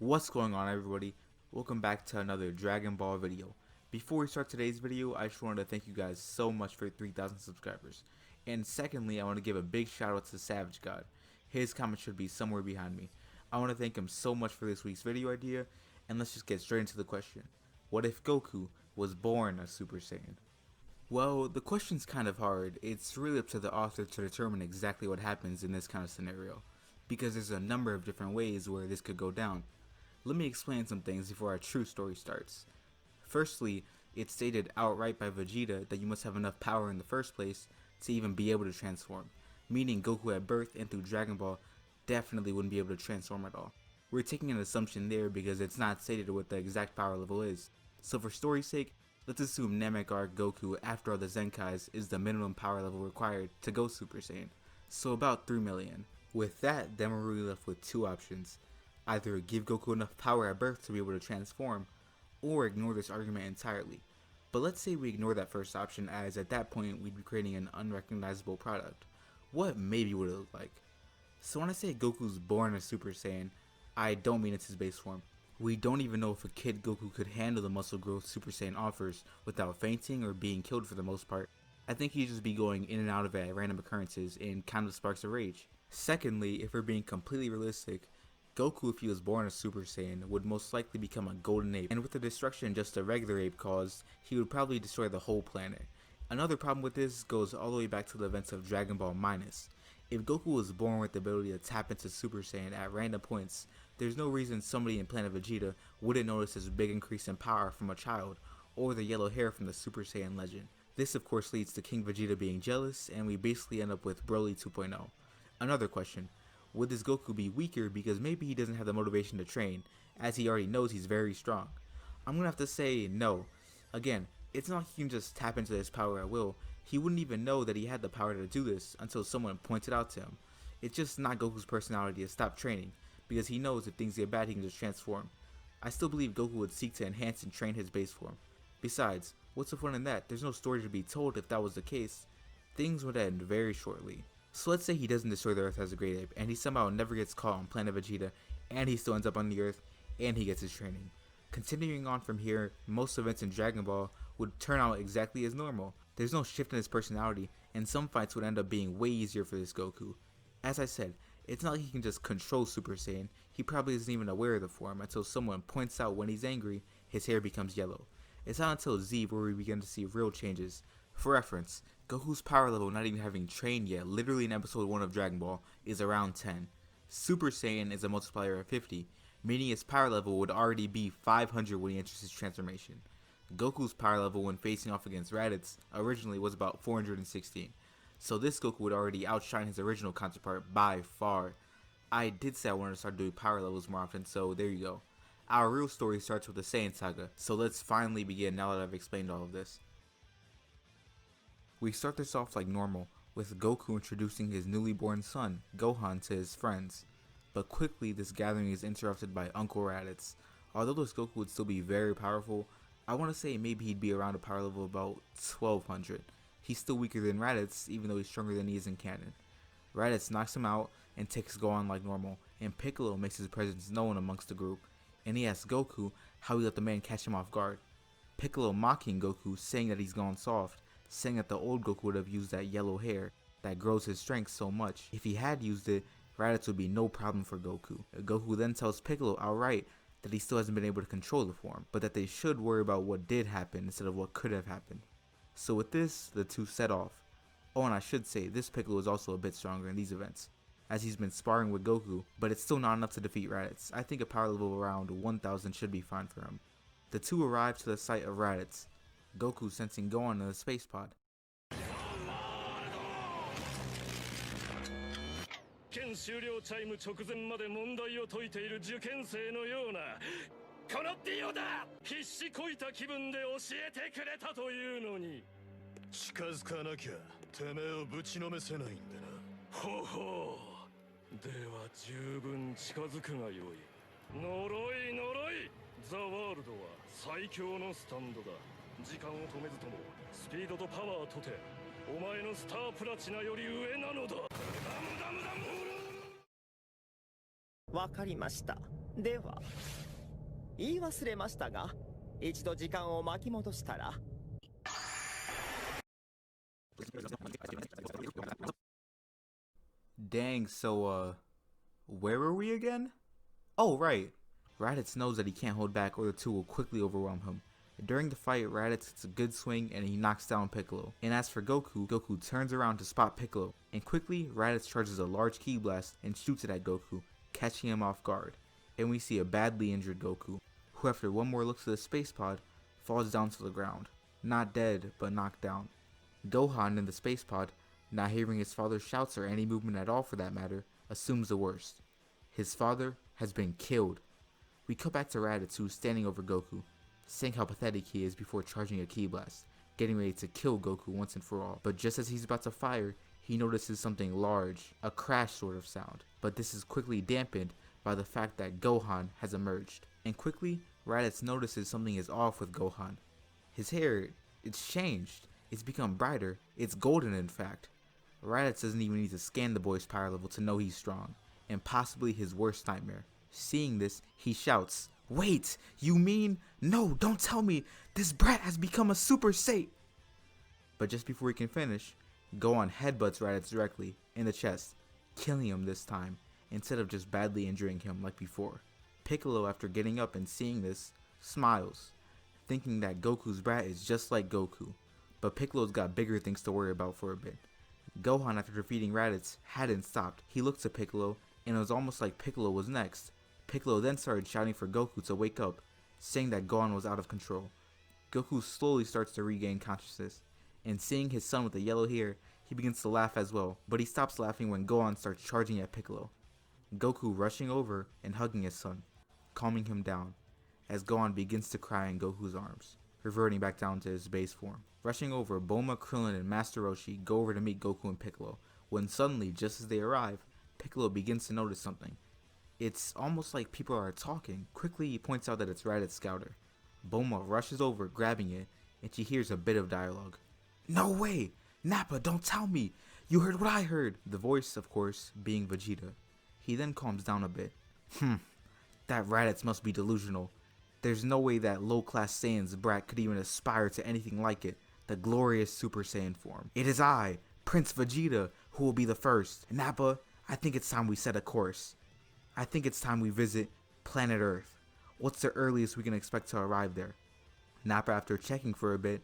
What's going on, everybody? Welcome back to another Dragon Ball video. Before we start today's video, I just wanted to thank you guys so much for 3,000 subscribers. And secondly, I want to give a big shout out to Savage God. His comment should be somewhere behind me. I want to thank him so much for this week's video idea, and let's just get straight into the question. What if Goku was born a Super Saiyan? Well, the question's kind of hard. It's really up to the author to determine exactly what happens in this kind of scenario, because there's a number of different ways where this could go down. Let me explain some things before our true story starts. Firstly, it's stated outright by Vegeta that you must have enough power in the first place to even be able to transform, meaning Goku at birth and through Dragon Ball definitely wouldn't be able to transform at all. We're taking an assumption there because it's not stated what the exact power level is. So for story's sake, let's assume Namek or Goku after all the Zenkais is the minimum power level required to go Super Saiyan, so about 3 million. With that, then we're really left with two options. Either give Goku enough power at birth to be able to transform, or ignore this argument entirely. But let's say we ignore that first option, as at that point we'd be creating an unrecognizable product. What maybe would it look like? So when I say Goku's born a Super Saiyan, I don't mean it's his base form. We don't even know if a kid Goku could handle the muscle growth Super Saiyan offers without fainting or being killed for the most part. I think he'd just be going in and out of it at random occurrences in kind of sparks of rage. Secondly, if we're being completely realistic, Goku, if he was born a Super Saiyan, would most likely become a golden ape, and with the destruction just a regular ape caused, he would probably destroy the whole planet. Another problem with this goes all the way back to the events of Dragon Ball Minus. If Goku was born with the ability to tap into Super Saiyan at random points, there's no reason somebody in Planet Vegeta wouldn't notice this big increase in power from a child, or the yellow hair from the Super Saiyan legend. This of course leads to King Vegeta being jealous, and we basically end up with Broly 2.0. Another question. Would this Goku be weaker because maybe he doesn't have the motivation to train, as he already knows he's very strong? I'm gonna have to say no. Again, it's not like he can just tap into his power at will. He wouldn't even know that he had the power to do this until someone pointed out to him. It's just not Goku's personality to stop training, because he knows if things get bad he can just transform. I still believe Goku would seek to enhance and train his base form. Besides, what's the fun in that? There's no story to be told if that was the case. Things would end very shortly. So let's say he doesn't destroy the Earth as a great ape, and he somehow never gets caught on Planet Vegeta, and he still ends up on the Earth, and he gets his training. Continuing on from here, most events in Dragon Ball would turn out exactly as normal. There's no shift in his personality, and some fights would end up being way easier for this Goku. As I said, it's not like he can just control Super Saiyan. He probably isn't even aware of the form until someone points out when he's angry, his hair becomes yellow. It's not until Z where we begin to see real changes. For reference, Goku's power level, not even having trained yet, literally in episode 1 of Dragon Ball, is around 10. Super Saiyan is a multiplier of 50, meaning his power level would already be 500 when he enters his transformation. Goku's power level when facing off against Radditz originally was about 416, so this Goku would already outshine his original counterpart by far. I did say I wanted to start doing power levels more often, so there you go. Our real story starts with the Saiyan saga, so let's finally begin now that I've explained all of this. We start this off like normal, with Goku introducing his newly born son, Gohan, to his friends. But quickly this gathering is interrupted by Uncle Radditz. Although this Goku would still be very powerful, I want to say maybe he'd be around a power level of about 1200. He's still weaker than Radditz, even though he's stronger than he is in canon. Radditz knocks him out and takes Gohan like normal, and Piccolo makes his presence known amongst the group, and he asks Goku how he let the man catch him off guard. Piccolo mocking Goku, saying that he's gone soft, saying that the old Goku would have used that yellow hair that grows his strength so much. If he had used it, Radditz would be no problem for Goku. Goku then tells Piccolo outright that he still hasn't been able to control the form, but that they should worry about what did happen instead of what could have happened. So with this, the two set off. Oh, and I should say, this Piccolo is also a bit stronger in these events, as he's been sparring with Goku, but it's still not enough to defeat Radditz. I think a power level around 1000 should be fine for him. The two arrive to the site of Radditz, Goku sensing Gohan in the space pod. 試験終了チャイム直前まで問題を解いている受験生のようなこのディオだ必死こいた気分で教えてくれたというのに近づかなきゃてめえをぶちのめせないんでなほほうでは十分近づくがよい呪い呪いザ・ワールドは最強のスタンドだ時間を止めずともスピードとパワーとてお前のスタープラチナより上なのだダムダムダムわかりました。では言い忘れましたが、一度時間を巻き戻したら。 Dang, so, where were we again? Oh, right. Radditz knows that he can't hold back or the two will quickly overwhelm him. During the fight, Radditz hits a good swing and he knocks down Piccolo. And as for Goku, Goku turns around to spot Piccolo. And quickly, Radditz charges a large ki blast and shoots it at Goku, catching him off guard. And we see a badly injured Goku, who after one more look to the space pod, falls down to the ground. Not dead, but knocked down. Gohan in the space pod, not hearing his father's shouts or any movement at all for that matter, assumes the worst. His father has been killed. We cut back to Radditz, who's standing over Goku, saying how pathetic he is before charging a ki blast, getting ready to kill Goku once and for all. But just as he's about to fire, he notices something large, a crash sort of sound. But this is quickly dampened by the fact that Gohan has emerged. And quickly, Radditz notices something is off with Gohan. His hair, it's changed. It's become brighter. It's golden in fact. Radditz doesn't even need to scan the boy's power level to know he's strong, and possibly his worst nightmare. Seeing this, he shouts, "Wait, you mean? No, don't tell me! This brat has become a Super Saiyan!" But just before he can finish, Gohan headbutts Radditz directly in the chest, killing him this time, instead of just badly injuring him like before. Piccolo, after getting up and seeing this, smiles, thinking that Goku's brat is just like Goku, but Piccolo's got bigger things to worry about for a bit. Gohan, after defeating Radditz, hadn't stopped. He looked to Piccolo, and it was almost like Piccolo was next. Piccolo then started shouting for Goku to wake up, saying that Gohan was out of control. Goku slowly starts to regain consciousness, and seeing his son with the yellow hair, he begins to laugh as well, but he stops laughing when Gohan starts charging at Piccolo. Goku rushing over and hugging his son, calming him down, as Gohan begins to cry in Goku's arms, reverting back down to his base form. Rushing over, Bulma, Krillin, and Master Roshi go over to meet Goku and Piccolo, when suddenly, just as they arrive, Piccolo begins to notice something. It's almost like people are talking. Quickly, he points out that it's Radditz's scouter. Bulma rushes over, grabbing it, and she hears a bit of dialogue. "No way! Nappa, don't tell me! You heard what I heard!" The voice, of course, being Vegeta. He then calms down a bit. That Radditz must be delusional. There's no way that low-class Saiyan's brat could even aspire to anything like it, the glorious Super Saiyan form. It is I, Prince Vegeta, who will be the first. Nappa, I think it's time we set a course. I think it's time we visit planet Earth. What's the earliest we can expect to arrive there? Nappa, after checking for a bit,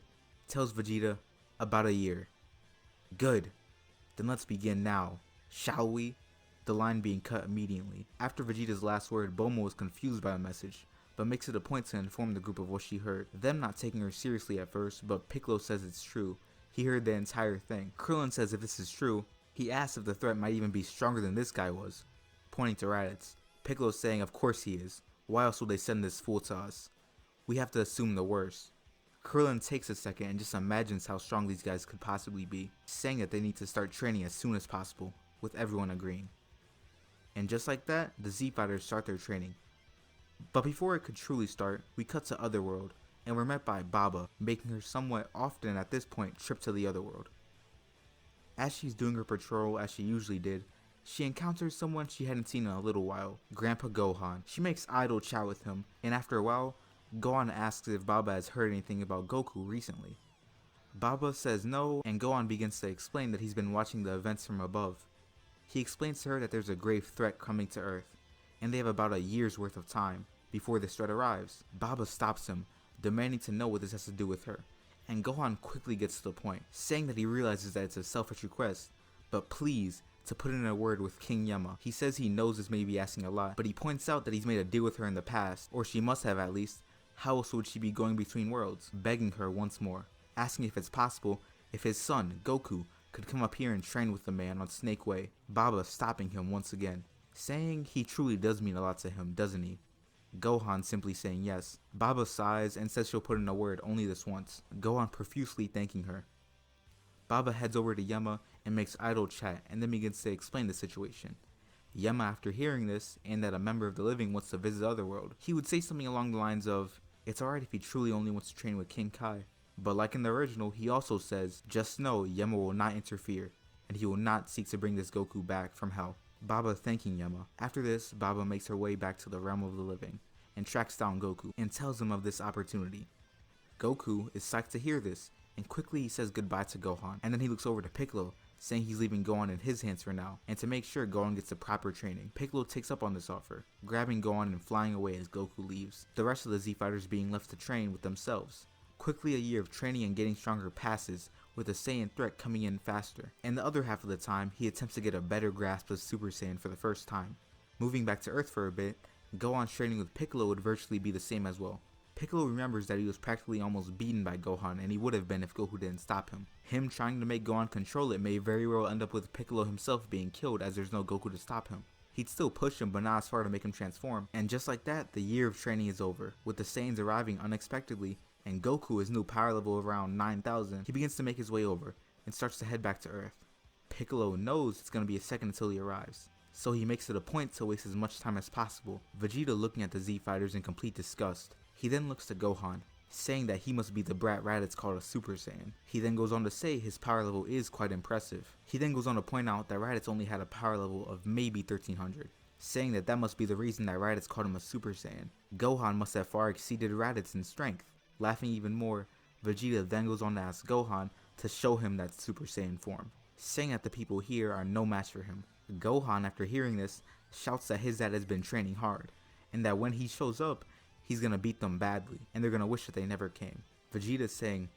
tells Vegeta about a year. Good. Then let's begin now, shall we? The line being cut immediately. After Vegeta's last word, Bulma was confused by the message, but makes it a point to inform the group of what she heard. Them not taking her seriously at first, but Piccolo says it's true. He heard the entire thing. Krillin says if this is true, he asks if the threat might even be stronger than this guy was, pointing to Radditz. Piccolo saying of course he is. Why else would they send this fool to us? We have to assume the worst. Krillin takes a second and just imagines how strong these guys could possibly be, saying that they need to start training as soon as possible, with everyone agreeing. And just like that, the Z-Fighters start their training. But before it could truly start, we cut to Otherworld, and we're met by Baba, making her somewhat often at this point trip to the Otherworld. As she's doing her patrol as she usually did, she encounters someone she hadn't seen in a little while, Grandpa Gohan. She makes idle chat with him, and after a while, Gohan asks if Baba has heard anything about Goku recently. Baba says no, and Gohan begins to explain that he's been watching the events from above. He explains to her that there's a grave threat coming to Earth, and they have about a year's worth of time before this threat arrives. Baba stops him, demanding to know what this has to do with her, and Gohan quickly gets to the point, saying that he realizes that it's a selfish request, but please, to put in a word with King Yama. He says he knows this may be asking a lot, but he points out that he's made a deal with her in the past, or she must have at least. How else would she be going between worlds? Begging her once more, asking if it's possible if his son, Goku, could come up here and train with the man on Snake Way. Baba stopping him once again, saying he truly does mean a lot to him, doesn't he? Gohan simply saying yes. Baba sighs and says she'll put in a word only this once, Gohan profusely thanking her. Baba heads over to Yama and makes idle chat and then begins to explain the situation. Yama, after hearing this, and that a member of the living wants to visit Otherworld, he would say something along the lines of, it's alright if he truly only wants to train with King Kai. But like in the original, he also says, just know Yama will not interfere, and he will not seek to bring this Goku back from hell. Baba thanking Yama. After this, Baba makes her way back to the realm of the living and tracks down Goku and tells him of this opportunity. Goku is psyched to hear this, and quickly he says goodbye to Gohan, and then he looks over to Piccolo, saying he's leaving Gohan in his hands for now, and to make sure Gohan gets the proper training. Piccolo takes up on this offer, grabbing Gohan and flying away as Goku leaves, the rest of the Z Fighters being left to train with themselves. Quickly, a year of training and getting stronger passes, with the Saiyan threat coming in faster, and the other half of the time, he attempts to get a better grasp of Super Saiyan for the first time. Moving back to Earth for a bit, Gohan's training with Piccolo would virtually be the same as well. Piccolo remembers that he was practically almost beaten by Gohan, and he would have been if Goku didn't stop him. Him trying to make Gohan control it may very well end up with Piccolo himself being killed, as there's no Goku to stop him. He'd still push him, but not as far to make him transform, and just like that, the year of training is over, with the Saiyans arriving unexpectedly, and Goku, his new power level of around 9,000, he begins to make his way over, and starts to head back to Earth. Piccolo knows it's going to be a second until he arrives, so he makes it a point to waste as much time as possible, Vegeta looking at the Z Fighters in complete disgust. He then looks to Gohan, saying that he must be the brat Radditz called a Super Saiyan. He then goes on to say his power level is quite impressive. He then goes on to point out that Radditz only had a power level of maybe 1300, saying that that must be the reason that Radditz called him a Super Saiyan. Gohan must have far exceeded Radditz in strength. Laughing even more, Vegeta then goes on to ask Gohan to show him that Super Saiyan form, saying that the people here are no match for him. Gohan, after hearing this, shouts that his dad has been training hard, and that when he shows up, he's gonna beat them badly, and they're gonna wish that they never came. Vegeta's saying,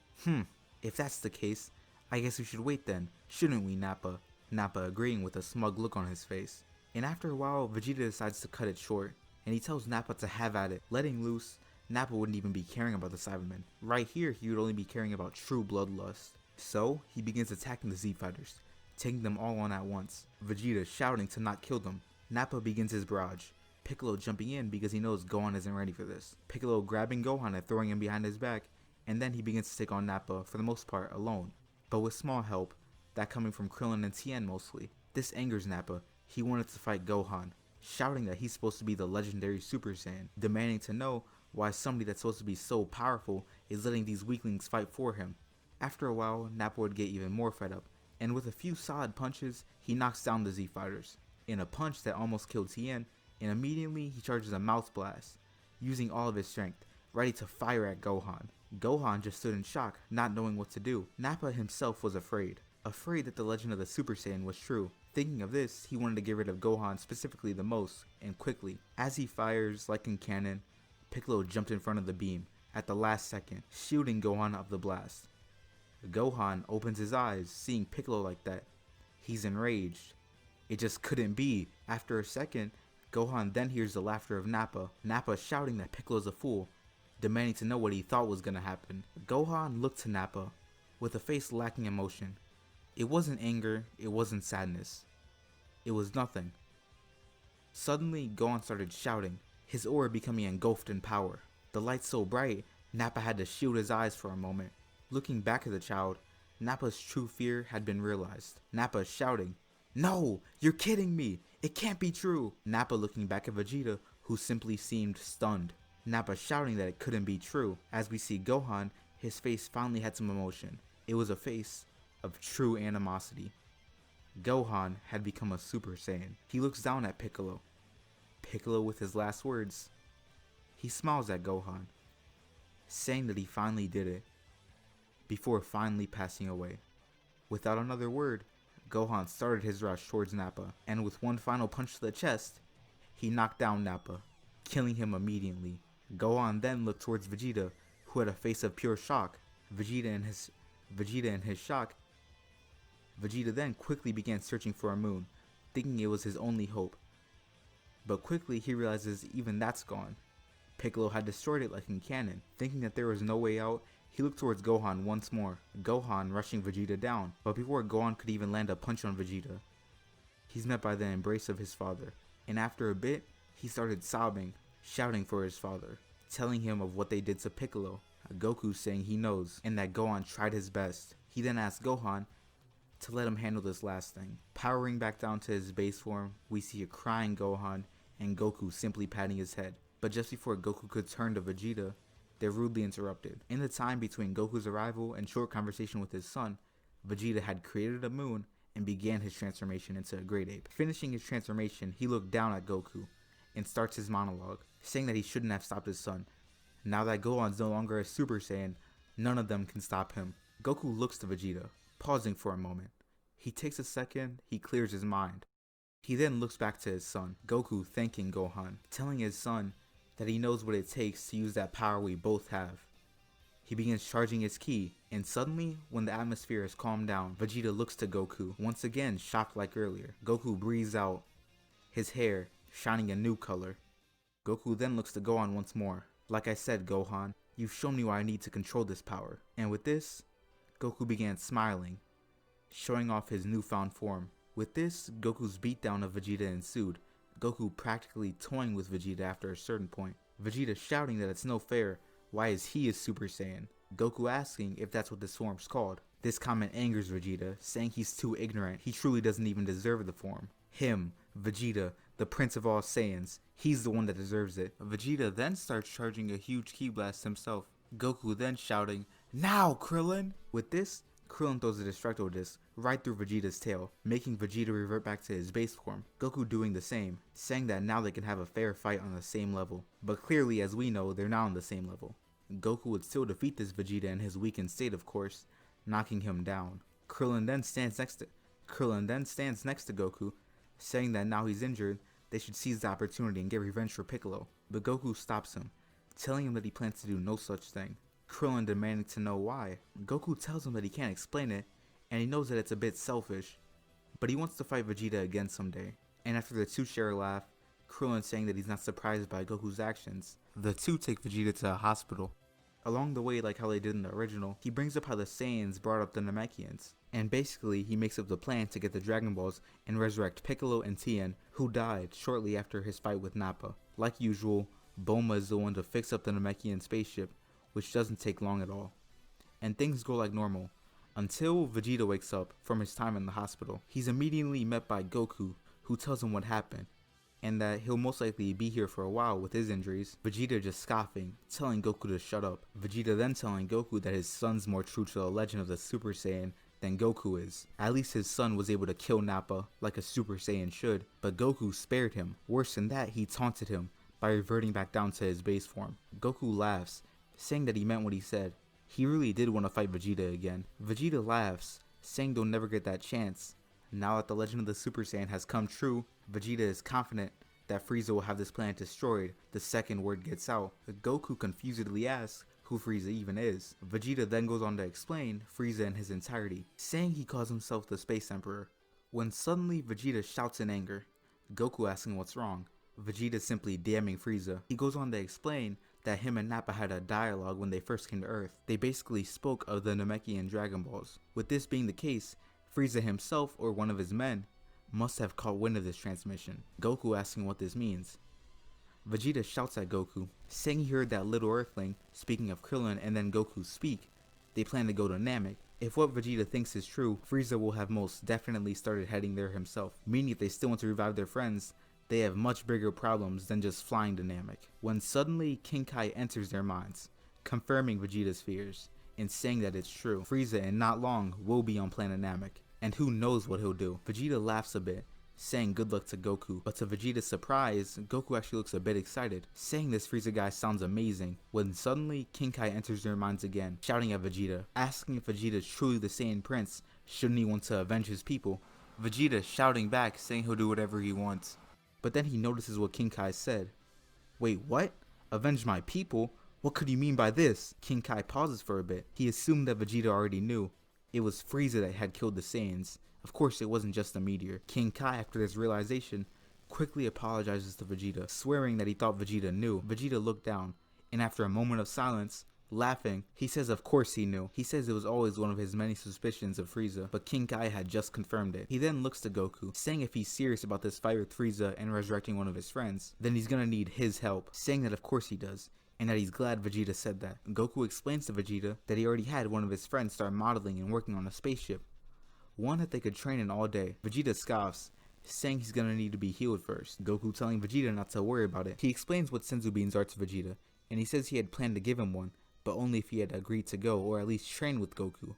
if that's the case, I guess we should wait then, shouldn't we, Nappa? Nappa agreeing with a smug look on his face. And after a while, Vegeta decides to cut it short, and he tells Nappa to have at it. Letting loose, Nappa wouldn't even be caring about the Cybermen. Right here, he would only be caring about true bloodlust. So, he begins attacking the Z Fighters, taking them all on at once, Vegeta shouting to not kill them. Nappa begins his barrage, Piccolo jumping in because he knows Gohan isn't ready for this. Piccolo grabbing Gohan and throwing him behind his back, and then he begins to take on Nappa, for the most part, alone, but with small help, that coming from Krillin and Tien mostly. This angers Nappa. He wanted to fight Gohan, shouting that he's supposed to be the legendary Super Saiyan, demanding to know why somebody that's supposed to be so powerful is letting these weaklings fight for him. After a while, Nappa would get even more fed up, and with a few solid punches, he knocks down the Z Fighters, in a punch that almost killed Tien, and immediately he charges a mouth blast, using all of his strength, ready to fire at Gohan. Gohan just stood in shock, not knowing what to do. Nappa himself was afraid that the legend of the Super Saiyan was true. Thinking of this, he wanted to get rid of Gohan specifically the most, and quickly. As he fires, like in canon, Piccolo jumped in front of the beam, at the last second, shielding Gohan of the blast. Gohan opens his eyes, seeing Piccolo like that. He's enraged. It just couldn't be. After a second, Gohan then hears the laughter of Nappa, Nappa shouting that Piccolo's a fool, demanding to know what he thought was gonna happen. Gohan looked to Nappa, with a face lacking emotion. It wasn't anger, it wasn't sadness. It was nothing. Suddenly, Gohan started shouting, his aura becoming engulfed in power. The light so bright, Nappa had to shield his eyes for a moment. Looking back at the child, Nappa's true fear had been realized. Nappa shouting, "No! You're kidding me! It can't be true!" Nappa looking back at Vegeta, who simply seemed stunned. Nappa shouting that it couldn't be true. As we see Gohan, his face finally had some emotion. It was a face of true animosity. Gohan had become a Super Saiyan. He looks down at Piccolo. Piccolo with his last words. He smiles at Gohan, saying that he finally did it, before finally passing away. Without another word, Gohan started his rush towards Nappa, and with one final punch to the chest, he knocked down Nappa, killing him immediately. Gohan then looked towards Vegeta, who had a face of pure shock. Vegeta in his shock, Vegeta then quickly began searching for a moon, thinking it was his only hope. But quickly he realizes even that's gone. Piccolo had destroyed it like in canon. Thinking that there was no way out, he looked towards Gohan once more, Gohan rushing Vegeta down. But before Gohan could even land a punch on Vegeta, he's met by the embrace of his father. And after a bit, he started sobbing, shouting for his father, telling him of what they did to Piccolo. Goku saying he knows, and that Gohan tried his best. He then asked Gohan to let him handle this last thing. Powering back down to his base form, we see a crying Gohan and Goku simply patting his head. But just before Goku could turn to Vegeta, they're rudely interrupted. In the time between Goku's arrival and short conversation with his son, Vegeta had created a moon and began his transformation into a great ape. Finishing his transformation, he looked down at Goku and starts his monologue, saying that he shouldn't have stopped his son. Now that Gohan's no longer a Super Saiyan, none of them can stop him. Goku looks to Vegeta, pausing for a moment. He takes a second, he clears his mind. He then looks back to his son, Goku thanking Gohan, telling his son that he knows what it takes to use that power we both have. He begins charging his ki, and suddenly, when the atmosphere has calmed down, Vegeta looks to Goku, once again shocked like earlier. Goku breathes out, his hair shining a new color. Goku then looks to Gohan once more. Like I said, Gohan, you've shown me why I need to control this power. And with this, Goku began smiling, showing off his newfound form. With this, Goku's beatdown of Vegeta ensued, Goku practically toying with Vegeta after a certain point. Vegeta shouting that it's no fair, why is he a Super Saiyan? Goku asking if that's what this form's called. This comment angers Vegeta, saying he's too ignorant, he truly doesn't even deserve the form. Him, Vegeta, the Prince of all Saiyans, he's the one that deserves it. Vegeta then starts charging a huge ki blast himself. Goku then shouting, "Now, Krillin!" With this, Krillin throws a Destructo Disc right through Vegeta's tail, making Vegeta revert back to his base form. Goku doing the same, saying that now they can have a fair fight on the same level. But clearly, as we know, they're not on the same level. Goku would still defeat this Vegeta in his weakened state, of course, knocking him down. Krillin then stands next to Goku, saying that now he's injured, they should seize the opportunity and get revenge for Piccolo. But Goku stops him, telling him that he plans to do no such thing. Krillin demanding to know why. Goku tells him that he can't explain it, and he knows that it's a bit selfish, but he wants to fight Vegeta again someday. And after the two share a laugh, Krillin saying that he's not surprised by Goku's actions, the two take Vegeta to a hospital. Along the way, like how they did in the original, he brings up how the Saiyans brought up the Namekians, and basically he makes up the plan to get the Dragon Balls and resurrect Piccolo and Tien, who died shortly after his fight with Nappa. Like usual, Bulma is the one to fix up the Namekian spaceship, which doesn't take long at all. And things go like normal, until Vegeta wakes up from his time in the hospital. He's immediately met by Goku, who tells him what happened, and that he'll most likely be here for a while with his injuries. Vegeta just scoffing, telling Goku to shut up. Vegeta then telling Goku that his son's more true to the legend of the Super Saiyan than Goku is. At least his son was able to kill Nappa like a Super Saiyan should, but Goku spared him. Worse than that, he taunted him by reverting back down to his base form. Goku laughs, saying that he meant what he said. He really did want to fight Vegeta again. Vegeta laughs, saying they'll never get that chance. Now that the legend of the Super Saiyan has come true, Vegeta is confident that Frieza will have this planet destroyed the second word gets out. Goku confusedly asks who Frieza even is. Vegeta then goes on to explain Frieza in his entirety, saying he calls himself the Space Emperor, when suddenly Vegeta shouts in anger, Goku asking what's wrong. Vegeta simply damning Frieza. He goes on to explain that him and Nappa had a dialogue when they first came to Earth. They basically spoke of the Namekian Dragon Balls. With this being the case, Frieza himself or one of his men must have caught wind of this transmission. Goku asking what this means. Vegeta shouts at Goku, saying he heard that little Earthling speaking of Krillin and then Goku speak. They plan to go to Namek. If what Vegeta thinks is true, Frieza will have most definitely started heading there himself, meaning if they still want to revive their friends, they have much bigger problems than just flying to Namek. When suddenly King Kai enters their minds, confirming Vegeta's fears, and saying that it's true. Frieza in not long will be on planet Namek, and who knows what he'll do. Vegeta laughs a bit, saying good luck to Goku, but to Vegeta's surprise, Goku actually looks a bit excited, saying this Frieza guy sounds amazing, when suddenly King Kai enters their minds again, shouting at Vegeta, asking if Vegeta is truly the Saiyan Prince, shouldn't he want to avenge his people. Vegeta shouting back, saying he'll do whatever he wants. But then he notices what King Kai said. Wait, what? Avenge my people? What could you mean by this? King Kai pauses for a bit. He assumed that Vegeta already knew. It was Frieza that had killed the Saiyans. Of course, it wasn't just a meteor. King Kai, after this realization, quickly apologizes to Vegeta, swearing that he thought Vegeta knew. Vegeta looked down, and after a moment of silence, laughing, he says of course he knew. He says it was always one of his many suspicions of Frieza, but King Kai had just confirmed it. He then looks to Goku, saying if he's serious about this fight with Frieza and resurrecting one of his friends, then he's gonna need his help, saying that of course he does, and that he's glad Vegeta said that. Goku explains to Vegeta that he already had one of his friends start modeling and working on a spaceship, one that they could train in all day. Vegeta scoffs, saying he's gonna need to be healed first. Goku telling Vegeta not to worry about it. He explains what senzu beans are to Vegeta, and he says he had planned to give him one, but only if he had agreed to go or at least train with Goku.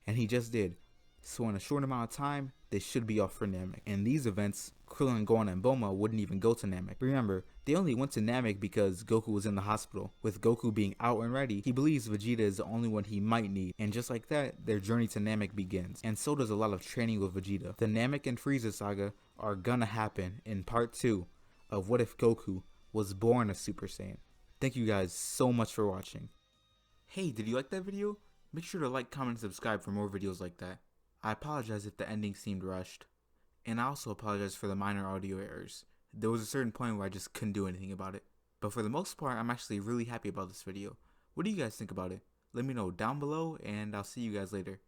And he just did. So in a short amount of time, they should be off for Namek. In these events, Krillin, Gohan, and Bulma wouldn't even go to Namek. Remember, they only went to Namek because Goku was in the hospital. With Goku being out and ready, he believes Vegeta is the only one he might need. And just like that, their journey to Namek begins. And so does a lot of training with Vegeta. The Namek and Frieza saga are gonna happen in part 2 of What If Goku Was Born a Super Saiyan. Thank you guys so much for watching. Hey, did you like that video? Make sure to like, comment, and subscribe for more videos like that. I apologize if the ending seemed rushed, and I also apologize for the minor audio errors. There was a certain point where I just couldn't do anything about it. But for the most part, I'm actually really happy about this video. What do you guys think about it? Let me know down below, and I'll see you guys later.